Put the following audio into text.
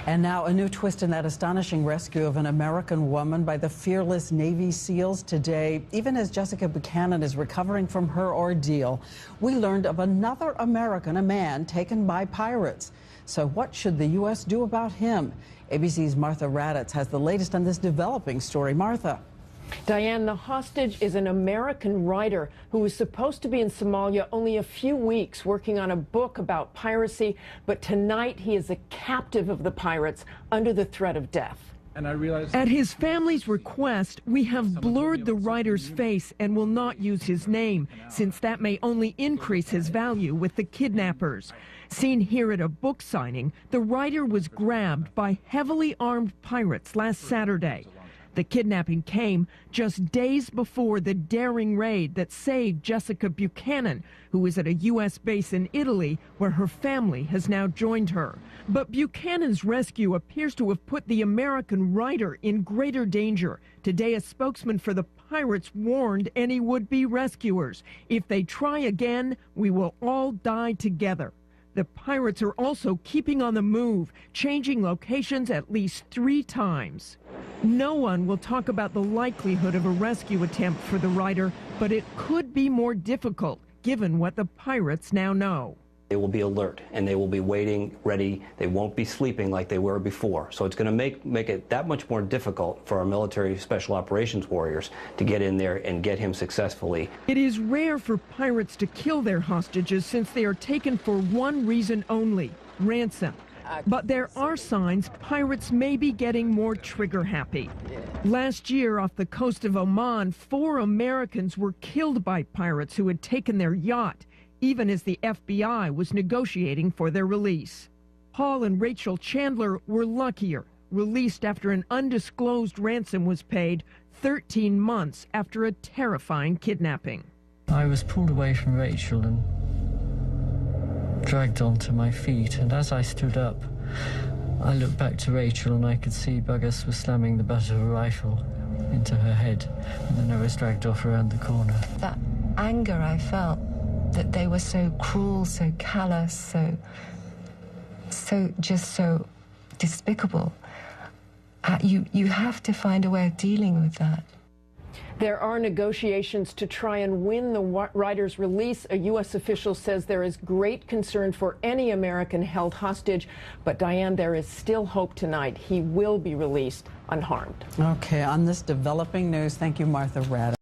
And now a new twist in that astonishing rescue of an American woman by the fearless Navy SEALs today. Even as Jessica Buchanan is recovering from her ordeal, we learned of another American, a man taken by pirates. So what should the U.S. do about him? ABC's Martha Raddatz has the latest on this developing story. Martha. Diane, the hostage is an American writer who was supposed to be in Somalia only a few weeks working on a book about piracy, but tonight he is a captive of the pirates under the threat of death. And I realized at his family's request, we have blurred the writer's face and will not use his name, since that may only increase his value with the kidnappers. Seen here at a book signing, the writer was grabbed by heavily armed pirates last Saturday. The kidnapping came just days before the daring raid that saved Jessica Buchanan, who is at a U.S. base in Italy, where her family has now joined her. But Buchanan's rescue appears to have put the American writer in greater danger. Today, a spokesman for the pirates warned any would-be rescuers, if they try again, we will all die together. The pirates are also keeping on the move, changing locations at least 3 times. No one will talk about the likelihood of a rescue attempt for the writer, but it could be more difficult given what the pirates now know. They will be alert and they will be waiting, ready. They won't be sleeping like they were before. So it's going to make it that much more difficult for our military special operations warriors to get in there and get him successfully. It is rare for pirates to kill their hostages since they are taken for one reason only: ransom. But there are signs pirates may be getting more trigger happy. Last year off the coast of Oman, 4 Americans were killed by pirates who had taken their yacht, even as the FBI was negotiating for their release. Paul and Rachel Chandler were luckier, released after an undisclosed ransom was paid 13 months after a terrifying kidnapping. I was pulled away from Rachel and dragged onto my feet, and as I stood up, I looked back to Rachel and I could see Buggers was slamming the butt of a rifle into her head, and then I was dragged off around the corner. That anger I felt, that they were so cruel, so callous, so despicable. You have to find a way of dealing with that. There are negotiations to try and win the writer's release. A U.S. official says there is great concern for any American held hostage. But Diane, there is still hope tonight. He will be released unharmed. Okay, on this developing news, thank you, Martha Raddatz.